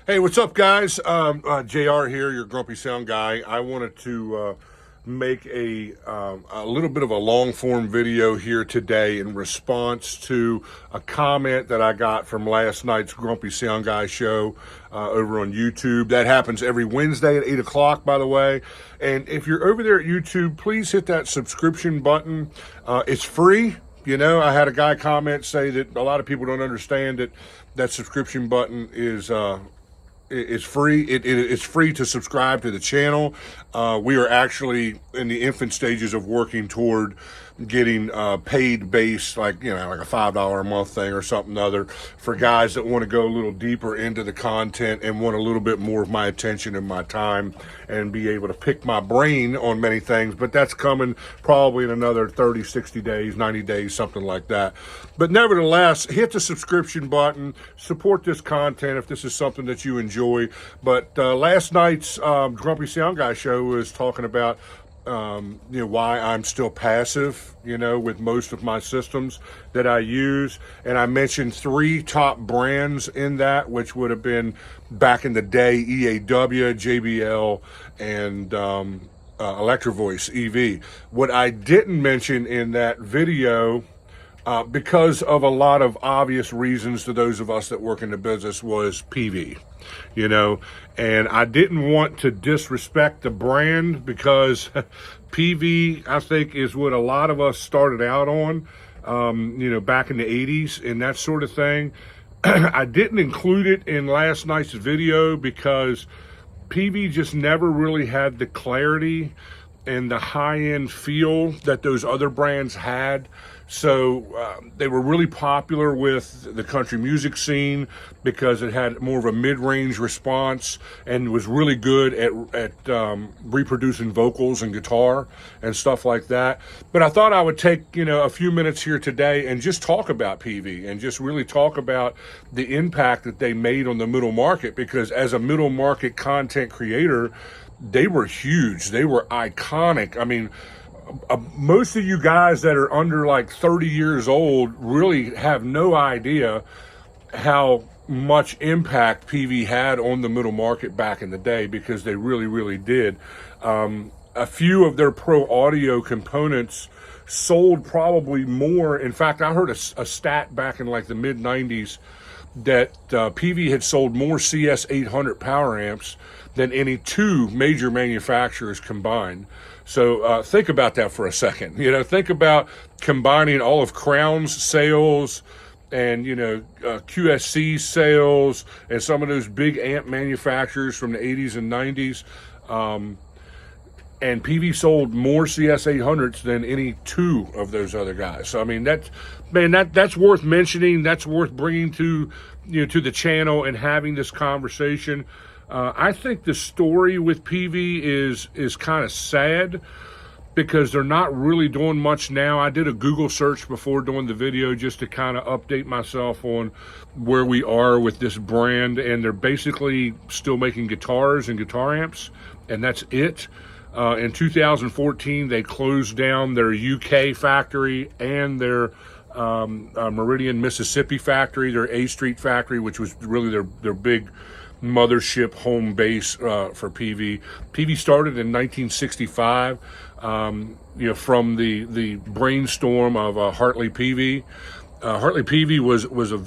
Hey, what's up, guys? JR here, your grumpy sound guy. I wanted to make a little bit of a long form video here today in response to a comment that I got from last night's Grumpy Sound Guy show over on YouTube. That happens every Wednesday at 8 o'clock, by the way. And if you're over there at YouTube, please hit that subscription button. It's free. You know, I had a guy comment say that a lot of people don't understand that that subscription button is free. It's free to subscribe to the channel. We are actually in the infant stages of working toward getting paid base, like, you know, like a $5 a month thing or something other for guys that want to go a little deeper into the content and want a little bit more of my attention and my time and be able to pick my brain on many things. But that's coming probably in another 30, 60 days, 90 days, something like that. But nevertheless, hit the subscription button, support this content if this is something that you enjoy. But last night's Grumpy Sound Guy show was talking about why I'm still passive, with most of my systems that I use. And I mentioned 3 top brands in that, which would have been back in the day, EAW, JBL, and Electro Voice EV. What I didn't mention in that video, because of a lot of obvious reasons to those of us that work in the business, was Peavey, and I didn't want to disrespect the brand because Peavey, I think, is what a lot of us started out on, back in the 80s and that sort of thing. I didn't include it in last night's video because Peavey just never really had the clarity and the high-end feel that those other brands had. So they were really popular with the country music scene because it had more of a mid-range response and was really good at reproducing vocals and guitar and stuff like that. But I thought I would take a few minutes here today and just talk about Peavey and just really talk about the impact that they made on the middle market, because as a middle market content creator, they were huge. They were iconic. I mean, most of you guys that are under like 30 years old really have no idea how much impact Peavey had on the middle market back in the day, because they really, really did. A few of their pro audio components sold probably more. In fact, I heard a stat back in like the mid 90s that Peavey had sold more CS 800 power amps than any 2 major manufacturers combined. So think about that for a second. Think about combining all of Crown's sales and, QSC sales and some of those big amp manufacturers from the 80s and 90s. And Peavey sold more CS 800s than any 2 of those other guys. So, I mean, that's worth mentioning. That's worth bringing to the channel and having this conversation. I think the story with Peavey is kind of sad because they're not really doing much now. I did a Google search before doing the video just to kind of update myself on where we are with this brand, and they're basically still making guitars and guitar amps, and that's it. In 2014, they closed down their UK factory and their Meridian, Mississippi factory, their A Street factory, which was really their big mothership home base for Peavey. Peavey started in 1965, from the brainstorm of Hartley Peavey. Hartley Peavey was a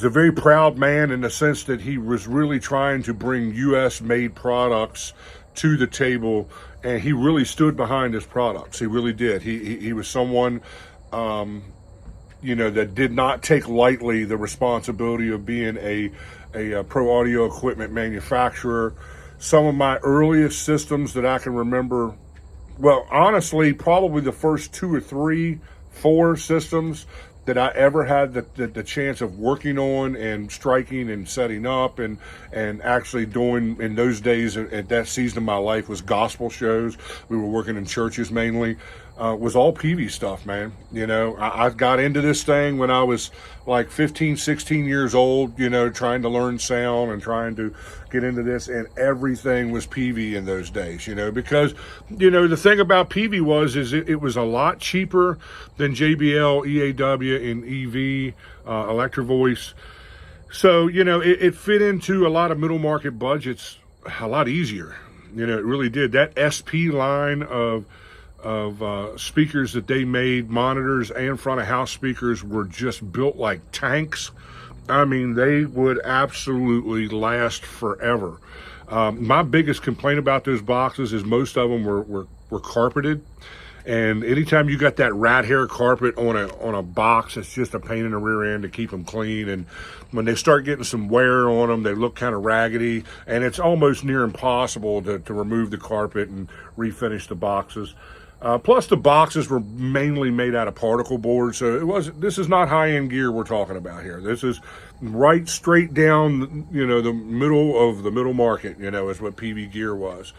very proud man in the sense that he was really trying to bring U.S. made products to the table, and he really stood behind his products. He really did. He was someone that did not take lightly the responsibility of being a pro audio equipment manufacturer. Some of my earliest systems that I can remember, well, honestly, probably the first 2 or 3, 4 systems that I ever had the chance of working on and striking and setting up and actually doing in those days at that season of my life was gospel shows. We were working in churches mainly. Was all Peavey stuff, man. I got into this thing when I was like 15, 16 years old, trying to learn sound and trying to get into this, and everything was Peavey in those days, because, the thing about Peavey is it was a lot cheaper than JBL, EAW, and EV, Electro Voice. So, it fit into a lot of middle market budgets a lot easier. It really did. That SP line of speakers that they made, monitors and front of house speakers, were just built like tanks. I mean, they would absolutely last forever. My biggest complaint about those boxes is most of them were carpeted. And anytime you got that rat hair carpet on a box, it's just a pain in the rear end to keep them clean. And when they start getting some wear on them, they look kind of raggedy, and it's almost near impossible to remove the carpet and refinish the boxes. Plus, the boxes were mainly made out of particle board, so this is not high-end gear we're talking about here. This is right straight down, the middle of the middle market, is what Peavey gear was.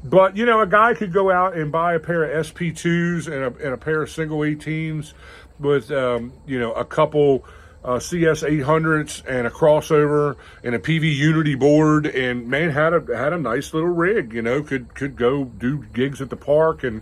But, a guy could go out and buy a pair of SP2s and a pair of single 18s with, a couple CS 800s and a crossover and a PV Unity board, and man, had a nice little rig. Could go do gigs at the park and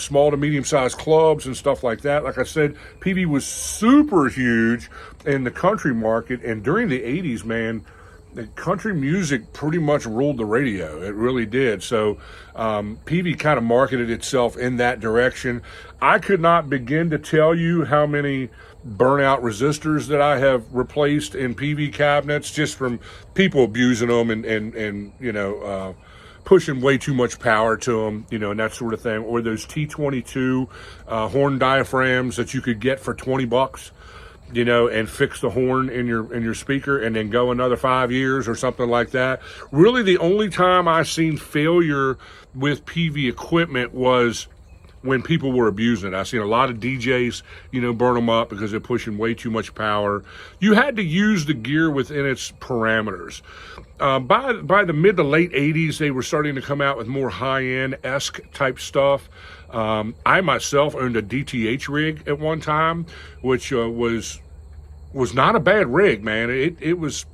small to medium sized clubs and stuff like that. Like I said, PV was super huge in the country market, and during the 80s, man, the country music pretty much ruled the radio. It really did. So Peavey kind of marketed itself in that direction. I could not begin to tell you how many burnout resistors that I have replaced in Peavey cabinets just from people abusing them and pushing way too much power to them, and that sort of thing. Or those T22 horn diaphragms that you could get for $20. And fix the horn in your speaker and then go another 5 years or something like that. Really, the only time I seen failure with Peavey equipment was when people were abusing it. I seen a lot of DJs, burn them up because they're pushing way too much power. You had to use the gear within its parameters. By the mid to late 80s, they were starting to come out with more high-end-esque type stuff. I myself owned a DTH rig at one time, which was not a bad rig, man. It was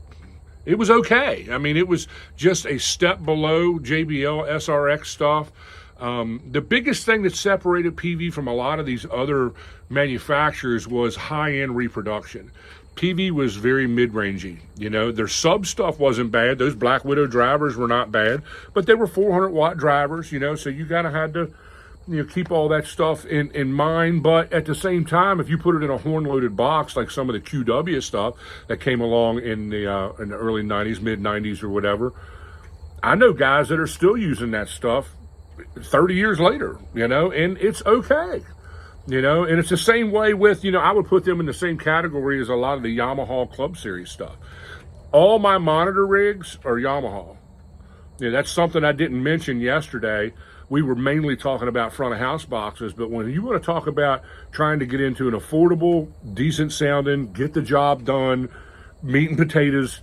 okay. I mean, it was just a step below JBL SRX stuff. The biggest thing that separated Peavey from a lot of these other manufacturers was high-end reproduction. Peavey was very mid-rangey. Their sub stuff wasn't bad. Those Black Widow drivers were not bad, but they were 400-watt drivers, so you kind of had to keep all that stuff in mind. But at the same time, if you put it in a horn-loaded box, like some of the QW stuff that came along in the early 90s, mid-90s or whatever, I know guys that are still using that stuff 30 years later, and it's okay. And it's the same way with, I would put them in the same category as a lot of the Yamaha Club Series stuff. All my monitor rigs are Yamaha. That's something I didn't mention yesterday. We were mainly talking about front of house boxes, but when you want to talk about trying to get into an affordable, decent sounding, get the job done, meat and potatoes,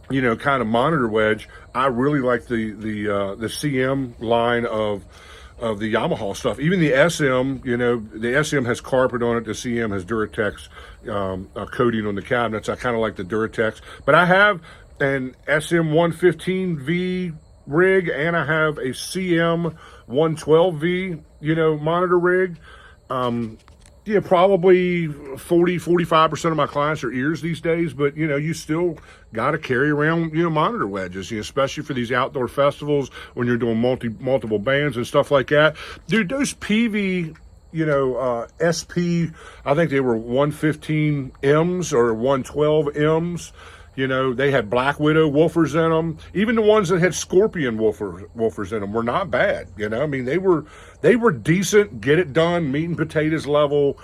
kind of monitor wedge, I really like the CM line of the Yamaha stuff. Even the SM, the SM has carpet on it. The CM has Duratex coating on the cabinets. I kind of like the Duratex, but I have an SM 115V rig and I have a CM 112V, monitor rig. Probably 45% of my clients are ears these days, but you still got to carry around monitor wedges, especially for these outdoor festivals when you're doing multiple bands and stuff like that. Dude, those Peavey SP, I think they were 115 M's or 112 M's. They had Black Widow woofers in them. Even the ones that had Scorpion woofers in them were not bad. I mean, they were decent, get it done, meat and potatoes level,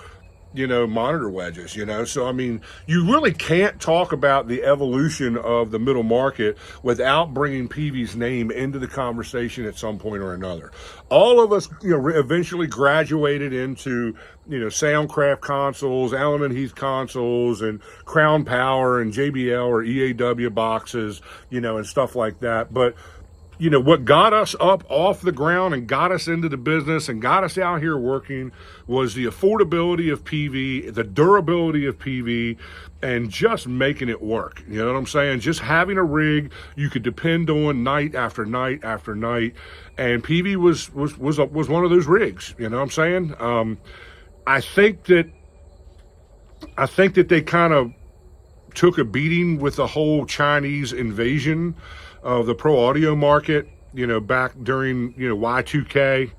monitor wedges, So, I mean, you really can't talk about the evolution of the middle market without bringing Peavey's name into the conversation at some point or another. All of us, eventually graduated into, Soundcraft consoles, Allen and Heath consoles, and Crown Power and JBL or EAW boxes, and stuff like that. But what got us up off the ground and got us into the business and got us out here working was the affordability of Peavey, the durability of Peavey, and just making it work. You know what I'm saying? Just having a rig you could depend on night after night after night. And Peavey was one of those rigs. You know what I'm saying? I think that they kind of took a beating with the whole Chinese invasion of the pro audio market, back during, Y2K,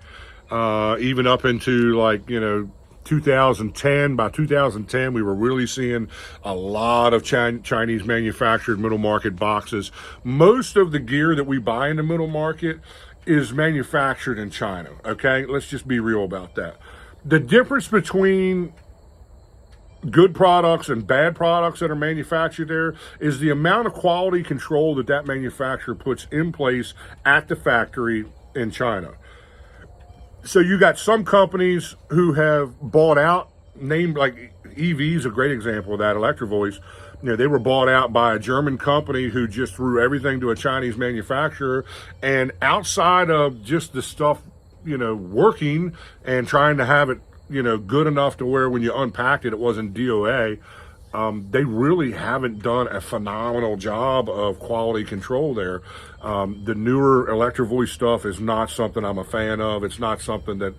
even up into 2010. By 2010, we were really seeing a lot of Chinese manufactured middle market boxes. Most of the gear that we buy in the middle market is manufactured in China. Okay, let's just be real about that. The difference between good products and bad products that are manufactured there is the amount of quality control that manufacturer puts in place at the factory in China. So you got some companies who have bought out, named like EV is a great example of that, Electrovoice. They were bought out by a German company who just threw everything to a Chinese manufacturer. And outside of just the stuff, working and trying to have it, good enough to where when you unpacked it, it wasn't DOA. They really haven't done a phenomenal job of quality control there. The newer Electrovoice stuff is not something I'm a fan of. It's not something that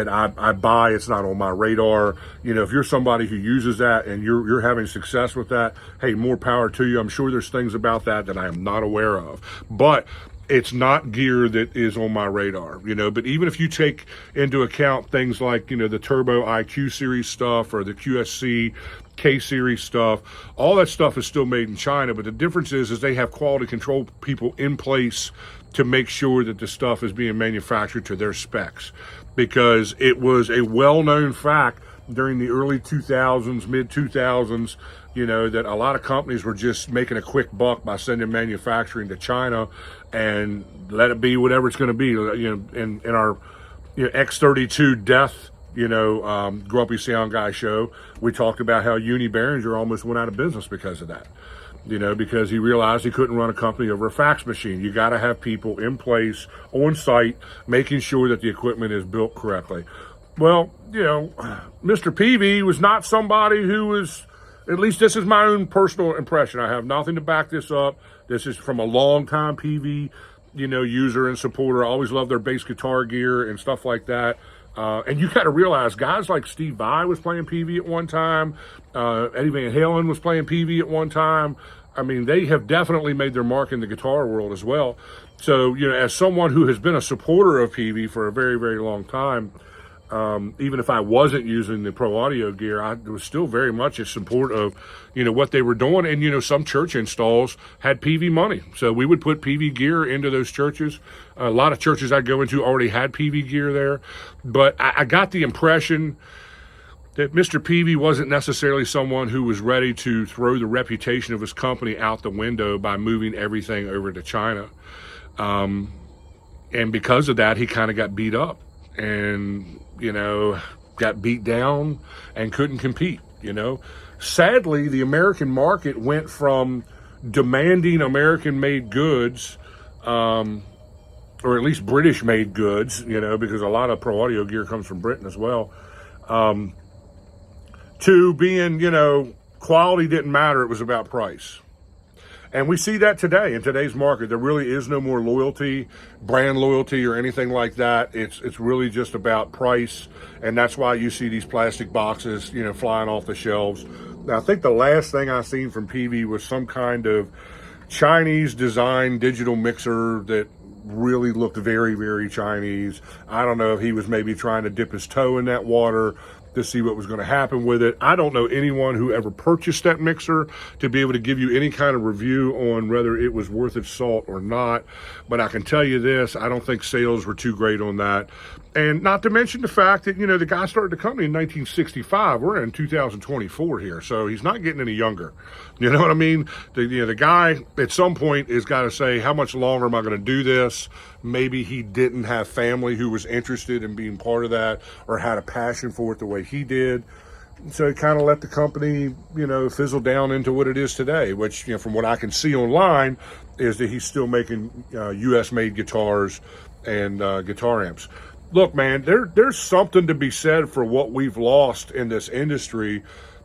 I buy. It's not on my radar. If you're somebody who uses that and you're having success with that, hey, more power to you. I'm sure there's things about that I am not aware of, but it's not gear that is on my radar, but even if you take into account things like, the Turbo IQ series stuff or the QSC K series stuff, all that stuff is still made in China. But the difference is they have quality control people in place to make sure that the stuff is being manufactured to their specs, because it was a well-known fact during the early 2000s, mid 2000s, that a lot of companies were just making a quick buck by sending manufacturing to China and let it be whatever it's going to be. In our X32 Death, Grumpy Sound Guy show, we talked about how Uni Behringer almost went out of business because of that. Because he realized he couldn't run a company over a fax machine. You got to have people in place on site, making sure that the equipment is built correctly. Well, Mr. Peavey was not somebody who was, at least this is my own personal impression. I have nothing to back this up. This is from a long-time Peavey, user and supporter. I always loved their bass guitar gear and stuff like that. And you got to realize guys like Steve Vai was playing Peavey at one time. Eddie Van Halen was playing Peavey at one time. I mean, they have definitely made their mark in the guitar world as well. So, as someone who has been a supporter of Peavey for a very, very long time, even if I wasn't using the pro audio gear, I was still very much in support of, what they were doing. And, some church installs had Peavey money. So we would put Peavey gear into those churches. A lot of churches I go into already had Peavey gear there. But I got the impression that Mr. Peavey wasn't necessarily someone who was ready to throw the reputation of his company out the window by moving everything over to China. And because of that, he kind of got beat up and, got beat down and couldn't compete, Sadly, the American market went from demanding American-made goods, or at least British-made goods, because a lot of pro audio gear comes from Britain as well, to being, quality didn't matter. It was about price. And we see that today in today's market. There really is no more loyalty, brand loyalty or anything like that. It's really just about price. And that's why you see these plastic boxes, flying off the shelves. Now, I think the last thing I seen from Peavey was some kind of Chinese design digital mixer that really looked very, very Chinese. I don't know if he was maybe trying to dip his toe in that water to see what was going to happen with it. I don't know anyone who ever purchased that mixer to be able to give you any kind of review on whether it was worth its salt or not. But I can tell you this, I don't think sales were too great on that. And not to mention the fact that, the guy started the company in 1965. We're in 2024 here, so he's not getting any younger. You know what I mean? The guy at some point has got to say, how much longer am I going to do this? Maybe he didn't have family who was interested in being part of that or had a passion for it the way he did. So it kind of let the company, fizzle down into what it is today, which, from what I can see online, is that he's still making U.S.-made guitars and guitar amps. Look, man, there's something to be said for what we've lost in this industry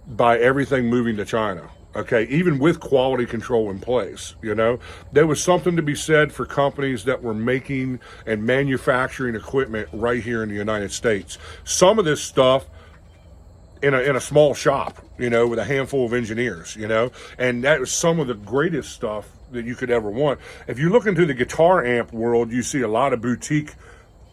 by everything moving to China. Okay, even with quality control in place, there was something to be said for companies that were making and manufacturing equipment right here in the United States. Some of this stuff in a small shop, you know, with a handful of engineers, you know, and that was some of the greatest stuff that you could ever want. If you look into the guitar amp world, you see a lot of boutique,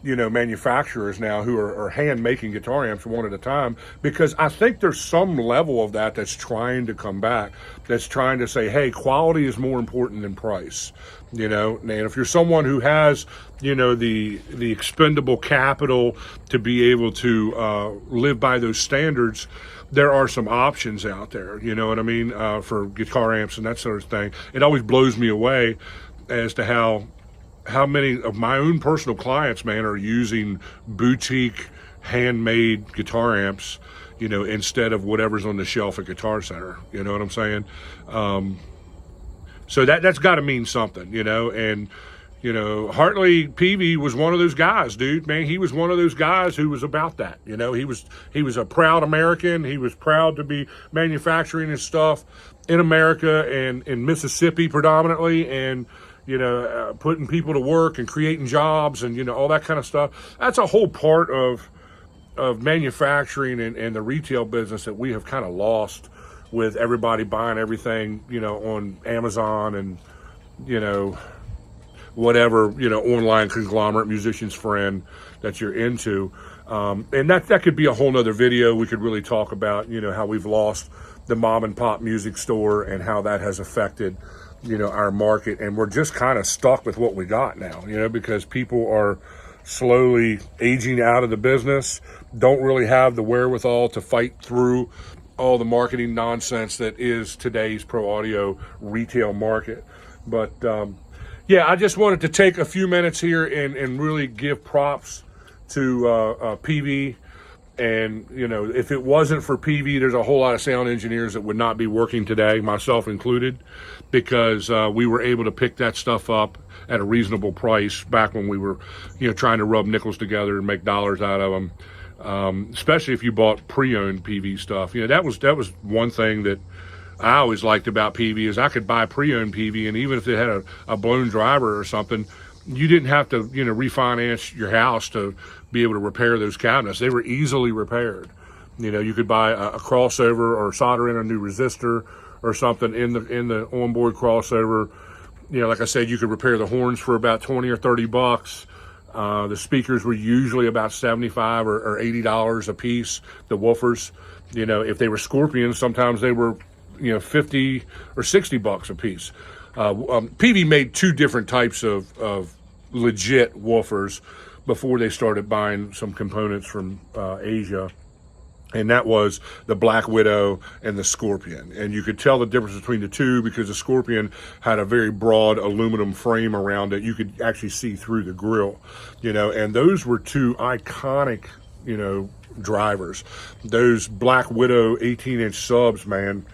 you know, manufacturers now who are hand making guitar amps one at a time, because I think there's some level of that that's trying to come back, that's trying to say, hey, quality is more important than price, you know. And if you're someone who has, you know, the expendable capital to be able to live by those standards, there are some options out there, you know what I mean, for guitar amps and that sort of thing. It always blows me away as to how many of my own personal clients, man, are using boutique handmade guitar amps, you know, instead of whatever's on the shelf at Guitar Center. You know what I'm saying? So that's got to mean something, you know. And, you know, Hartley Peavey was one of those guys, dude, man. He was one of those guys who was about that. You know, he was a proud American. He was proud to be manufacturing his stuff in America and in Mississippi predominantly, and, you know, putting people to work and creating jobs and, you know, all that kind of stuff. That's a whole part of manufacturing and the retail business that we have kind of lost, with everybody buying everything, you know, on Amazon and, you know, whatever, you know, online conglomerate, musician's friend that you're into. And that could be a whole nother video. We could really talk about, you know, how we've lost the mom and pop music store and how that has affected, you know, our market. And we're just kind of stuck with what we got now, you know, because people are slowly aging out of the business, don't really have the wherewithal to fight through all the marketing nonsense that is today's pro audio retail market. But yeah, I just wanted to take a few minutes here and really give props to Peavey. And, you know, if it wasn't for Peavey, there's a whole lot of sound engineers that would not be working today, myself included, because we were able to pick that stuff up at a reasonable price back when we were, you know, trying to rub nickels together and make dollars out of them. Especially if you bought pre-owned Peavey stuff. You know, that was one thing that I always liked about Peavey, is I could buy pre-owned Peavey, and even if it had a blown driver or something, you didn't have to, you know, refinance your house to be able to repair those cabinets. They were easily repaired. You know, you could buy a crossover or solder in a new resistor or something in the onboard crossover. You know, like I said, you could repair the horns for about 20 or 30 bucks. The speakers were usually about $75 or $80 a piece. The woofers, you know, if they were Scorpions, sometimes they were, you know, 50 or 60 bucks a piece. Peavey made two different types of legit woofers before they started buying some components from Asia. And that was the Black Widow and the Scorpion. And you could tell the difference between the two because the Scorpion had a very broad aluminum frame around it. You could actually see through the grill, you know, and those were two iconic, you know, drivers. Those Black Widow 18-inch subs, man,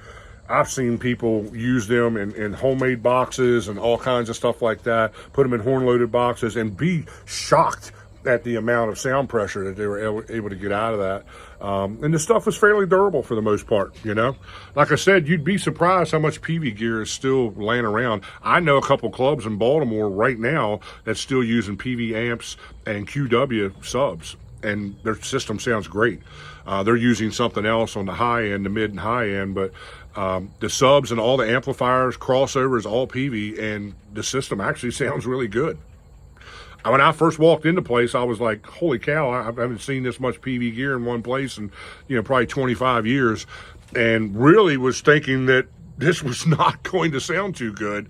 I've seen people use them in homemade boxes and all kinds of stuff like that, put them in horn-loaded boxes and be shocked at the amount of sound pressure that they were able to get out of that. And the stuff was fairly durable for the most part, you know. Like I said, you'd be surprised how much Peavey gear is still laying around. I know a couple clubs in Baltimore right now that's still using Peavey amps and QW subs, and their system sounds great. They're using something else on the high end, the mid and high end, but the subs and all the amplifiers, crossovers, all Peavey, and the system actually sounds really good. When I first walked into place, I was like, holy cow, I haven't seen this much Peavey gear in one place in, you know, probably 25 years, and really was thinking that this was not going to sound too good,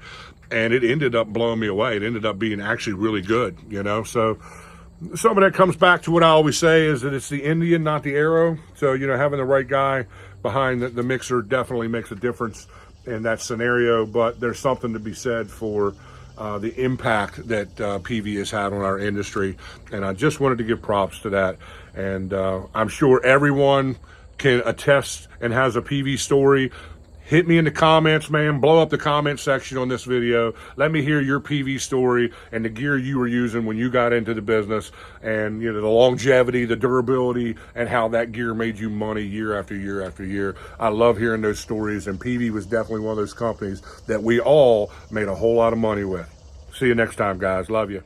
and it ended up blowing me away. It ended up being actually really good, you know. So some of that comes back to what I always say, is that it's the Indian, not the arrow. So, you know, having the right guy behind the mixer definitely makes a difference in that scenario, but there's something to be said for the impact that Peavey has had on our industry, and I just wanted to give props to that. And I'm sure everyone can attest and has a Peavey story. Hit me in the comments, man. Blow up the comment section on this video. Let me hear your Peavey story and the gear you were using when you got into the business, and, you know, the longevity, the durability, and how that gear made you money year after year after year. I love hearing those stories, and Peavey was definitely one of those companies that we all made a whole lot of money with. See you next time, guys. Love you.